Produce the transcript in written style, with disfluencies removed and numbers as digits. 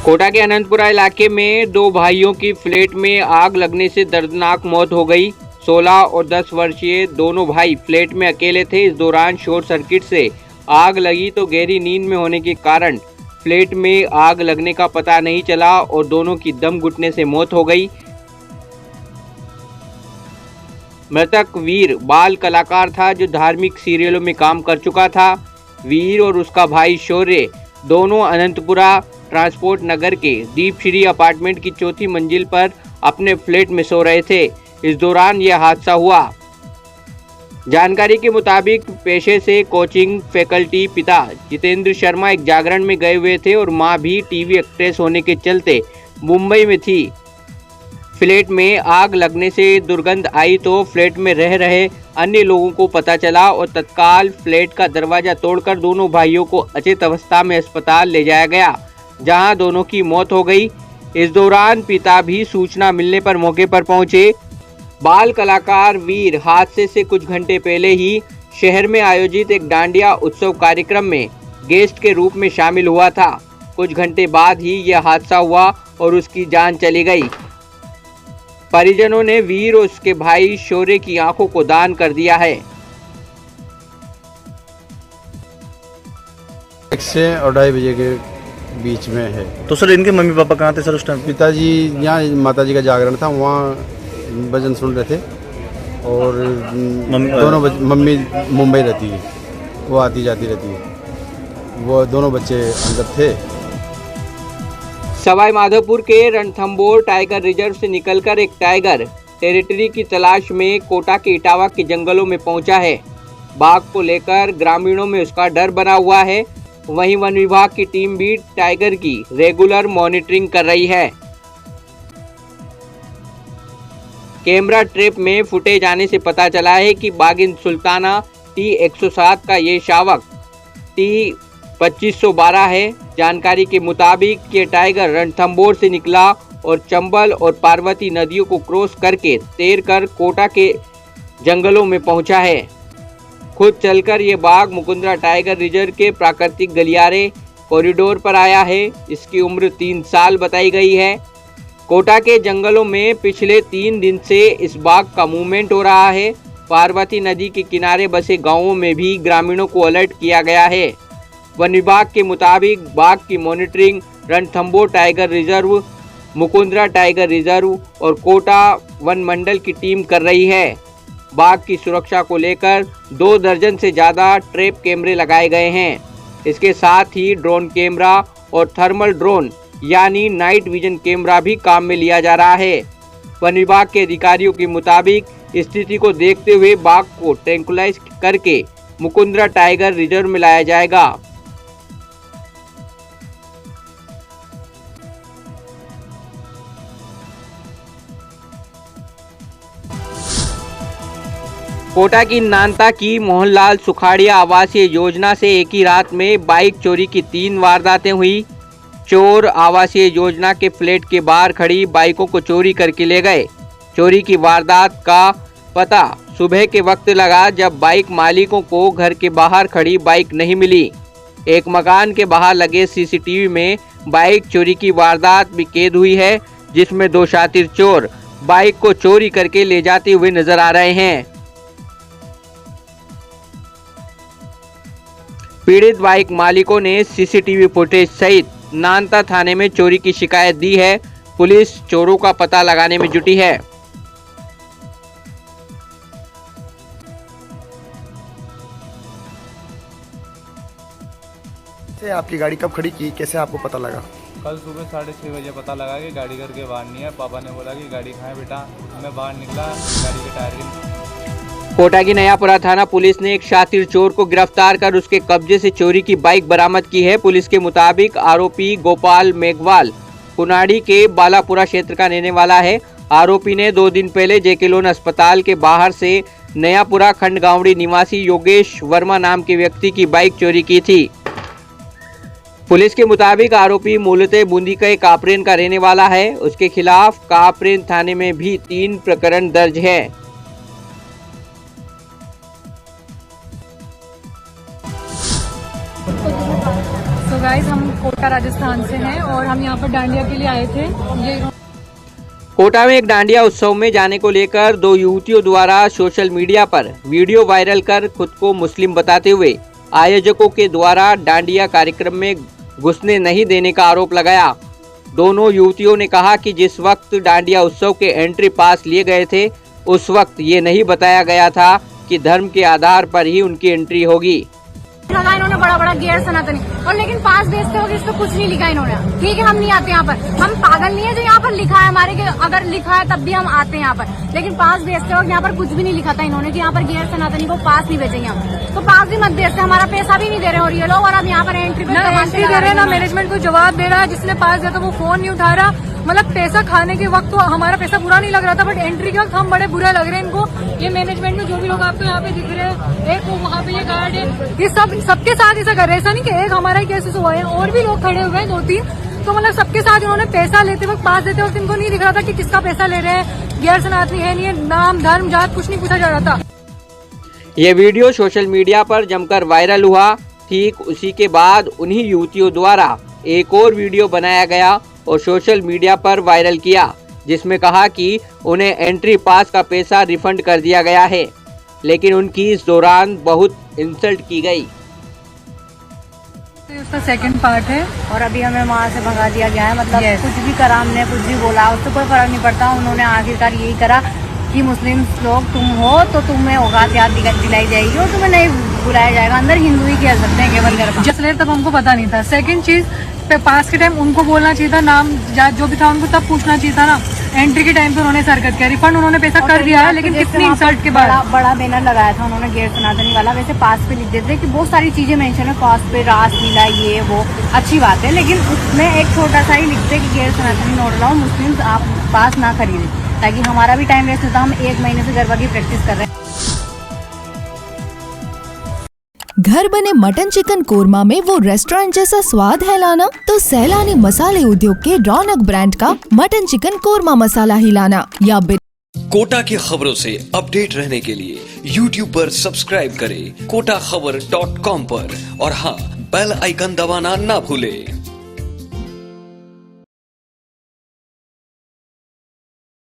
कोटा के अनंतपुरा इलाके में दो भाइयों की फ्लैट में आग लगने से दर्दनाक मौत हो गई। 16 और 10 वर्षीय दोनों भाई फ्लैट में अकेले थे। इस दौरान शॉर्ट सर्किट से आग लगी तो गहरी नींद में होने के कारण फ्लैट में आग लगने का पता नहीं चला और दोनों की दम घुटने से मौत हो गई। मृतक वीर बाल कलाकार था जो धार्मिक सीरियलों में काम कर चुका था। वीर और उसका भाई शौर्य दोनों अनंतपुरा ट्रांसपोर्ट नगर के दीपश्री अपार्टमेंट की चौथी मंजिल पर अपने फ्लैट में सो रहे थे। इस दौरान यह हादसा हुआ। जानकारी के मुताबिक पेशे से कोचिंग फैकल्टी पिता जितेंद्र शर्मा एक जागरण में गए हुए थे और मां भी टीवी एक्ट्रेस होने के चलते मुंबई में थी। फ्लैट में आग लगने से दुर्गंध आई तो फ्लैट में रह रहे अन्य लोगों को पता चला और तत्काल फ्लैट का दरवाजा तोड़कर दोनों भाइयों को अचेत अवस्था में अस्पताल ले जाया गया, जहां दोनों की मौत हो गई। इस दौरान पिता भी सूचना मिलने पर मौके पर पहुंचे। बाल कलाकार वीर हादसे से कुछ घंटे पहले ही शहर में आयोजित एक डांडिया उत्सव कार्यक्रम में गेस्ट के रूप में शामिल हुआ था। कुछ घंटे बाद ही यह हादसा हुआ और उसकी जान चली गई। परिजनों ने वीर और उसके भाई शौर्य की आंखों को दान कर दिया है। 1 से 2:30 बजे के बीच में है। तो सर इनके मम्मी पापा कहाँ थे सर उस टाइम? पिताजी यहाँ माताजी का जागरण था, वहाँ भजन सुन रहे थे और मम्मी मुंबई रहती है, वो आती जाती रहती है। वो दोनों बच्चे अंदर थे। सवाई माधोपुर के रणथंभौर टाइगर रिजर्व से निकलकर एक टाइगर टेरिटरी की तलाश में कोटा के इटावा के जंगलों में पहुंचा है। बाघ को लेकर ग्रामीणों में उसका डर बना हुआ है। वहीं वन विभाग की टीम भी टाइगर की रेगुलर मॉनिटरिंग कर रही है। कैमरा ट्रैप में फुटेज आने से पता चला है कि बागिन सुल्ताना T107 का ये शावक T2512 है। जानकारी के मुताबिक ये टाइगर रणथंभौर से निकला और चंबल और पार्वती नदियों को क्रॉस करके तैरकर कोटा के जंगलों में पहुंचा है। खुद चलकर ये बाघ मुकुंदरा टाइगर रिजर्व के प्राकृतिक गलियारे कॉरिडोर पर आया है। इसकी उम्र 3 साल बताई गई है। कोटा के जंगलों में पिछले 3 दिन से इस बाघ का मूवमेंट हो रहा है। पार्वती नदी के किनारे बसे गांवों में भी ग्रामीणों को अलर्ट किया गया है। वन विभाग के मुताबिक बाघ की monitoring Ranthambore tiger reserve, Mukundra tiger reserve और कोटा वन मंडल की टीम कर रही है। बाघ की सुरक्षा को लेकर 2 दर्जन से ज़्यादा ट्रैप कैमरे लगाए गए हैं। इसके साथ ही ड्रोन कैमरा और थर्मल ड्रोन यानी नाइट विजन कैमरा भी काम में लिया जा रहा है। वन विभाग के अधिकारियों के मुताबिक स्थिति को देखते हुए बाघ को ट्रैंकुलाइज करके मुकुंदरा टाइगर रिजर्व में लाया जाएगा। कोटा की नानता की मोहनलाल सुखाड़िया आवासीय योजना से एक ही रात में बाइक चोरी की 3 वारदातें हुई। चोर आवासीय योजना के फ्लैट के बाहर खड़ी बाइकों को चोरी करके ले गए। चोरी की वारदात का पता सुबह के वक्त लगा जब बाइक मालिकों को घर के बाहर खड़ी बाइक नहीं मिली। एक मकान के बाहर लगे सीसीटीवी में बाइक चोरी की वारदात भी कैद हुई है, जिसमें 2 शातिर चोर बाइक को चोरी करके ले जाते हुए नजर आ रहे हैं। पीड़ित बाइक मालिकों ने सीसीटीवी फुटेज सहित नानता थाने में चोरी की शिकायत दी है। पुलिस चोरों का पता लगाने में जुटी है। आपकी गाड़ी कब खड़ी की, कैसे आपको पता लगा? कल सुबह 6:30 बजे पता लगा कि गाड़ी घर के बाहर नहीं है। पापा ने बोला कि गाड़ी कहाँ है बेटा। मैं बाहर निकला, गाड़ी के टायर के। कोटा की नयापुरा थाना पुलिस ने एक शातिर चोर को गिरफ्तार कर उसके कब्जे से चोरी की बाइक बरामद की है। पुलिस के मुताबिक आरोपी गोपाल मेघवाल कुनाड़ी के बालापुरा क्षेत्र का रहने वाला है। आरोपी ने 2 दिन पहले जेके लोन अस्पताल के बाहर से नयापुरा खंडगांवड़ी निवासी योगेश वर्मा नाम के व्यक्ति की बाइक चोरी की थी। पुलिस के मुताबिक आरोपी मूलतः बूंदी का कापरेन का रहने वाला है। उसके खिलाफ कापरेन थाने में भी 3 प्रकरण दर्ज है। गाइस, हम कोटा राजस्थान से हैं और हम यहाँ पर डांडिया के लिए आए थे। ये कोटा में एक डांडिया उत्सव में जाने को लेकर दो युवतियों द्वारा सोशल मीडिया पर वीडियो वायरल कर खुद को मुस्लिम बताते हुए आयोजकों के द्वारा डांडिया कार्यक्रम में घुसने नहीं देने का आरोप लगाया। दोनों युवतियों ने कहा कि जिस वक्त डांडिया उत्सव के एंट्री पास लिए गए थे उस वक्त ये नहीं बताया गया था कि धर्म के आधार पर ही उनकी एंट्री होगी। लगा इन्होंने बड़ा बड़ा गैर सनातनी, और लेकिन पास बेचते हो इस पे कुछ नहीं लिखा इन्होंने। ठीक है, हम नहीं आते यहाँ पर, हम पागल नहीं है जो यहाँ पर लिखा है हमारे के, अगर लिखा है तब भी हम आते हैं यहाँ पर, लेकिन पास बेचते हो यहाँ पर कुछ भी नहीं लिखा था इन्होंने कि यहाँ पर गैर सनातनी को पास नहीं बेचेंगे हम, तो पास भी मत बेचते, हमारा पैसा भी नहीं दे रहे और ये लोग, और अब यहाँ पर एंट्री ना एंट्री दे रहे हैं ना मैनेजमेंट को जवाब दे रहा है। जिसने पास दिया था वो फोन नहीं उठा रहा, मतलब पैसा खाने के वक्त तो हमारा पैसा बुरा नहीं लग रहा था, बट एंट्री के वक्त हम बड़े बुरे लग रहे हैं इनको। ये मैनेजमेंट में जो भी लोग आपको यहाँ पे दिख रहे हैं, एक वो वहाँ पे ये गार्ड है, ये सबके साथ ऐसा कर रहे हैं। ऐसा नहीं कि एक हमारा ही केसेस हुआ है, और भी लोग खड़े हुए हैं 2-3, तो मतलब सबके साथ इन्होंने पैसा लेते वक्त, पास देते वक्त इनको नहीं दिख रहा था कि किसका पैसा ले रहे हैं, गैर सनातनी है नहीं है, नाम धर्म जात कुछ नहीं पूछा जा रहा था। ये वीडियो सोशल मीडिया पर जमकर वायरल हुआ। ठीक उसी के बाद उन्हीं युवतियों द्वारा एक और वीडियो बनाया गया और सोशल मीडिया पर वायरल किया, जिसमें कहा कि उन्हें एंट्री पास का पैसा रिफंड कर दिया गया है, लेकिन उनकी इस दौरान बहुत इंसल्ट की गई। उसका सेकंड पार्ट है और अभी हमें वहाँ से भगा दिया गया है, मतलब कुछ भी करा हमने, कुछ भी बोला, उससे कोई फर्क नहीं पड़ता। उन्होंने आखिरकार यही करा कि मुस्लिम लोग तुम हो तो तुम्हें औकात याद दिलाई जाएगी और तुम्हें नहीं बुलाया जाएगा, अंदर हिंदू ही खेल सकते हैं केवल घर पर। जैसे तब हमको पता नहीं था। सेकंड चीज, पास के टाइम उनको बोलना चाहिए था, नाम जो भी था उनको तब पूछना चाहिए था ना। एंट्री के टाइम पे उन्होंने हरकत किया, रिफंड उन्होंने पैसा कर दिया है, लेकिन कितनी इंसल्ट के बाद। बड़ा बैनर लगाया था उन्होंने गैर सनातनी वाला, वैसे पास पे लिख देते कि बहुत सारी चीजें मेंशन है पास पे, रासलीला ये वो अच्छी बात है, लेकिन उसमें एक छोटा सा ही लिखते कि गैर सनातनी नोट लाओ, मुस्लिम आप पास ना खरीदे, ताकि हमारा भी टाइम वेस्ट होता। हम 1 महीने से गरबा की प्रैक्टिस कर रहे हैं। घर बने मटन चिकन कोरमा में वो रेस्टोरेंट जैसा स्वाद है लाना, तो सैलानी मसाले उद्योग के रौनक ब्रांड का मटन चिकन कोरमा मसाला ही लाना। या कोटा की खबरों से अपडेट रहने के लिए YouTube पर सब्सक्राइब करें kotakhbar.com पर, और हाँ, बेल आइकन दबाना ना भूले।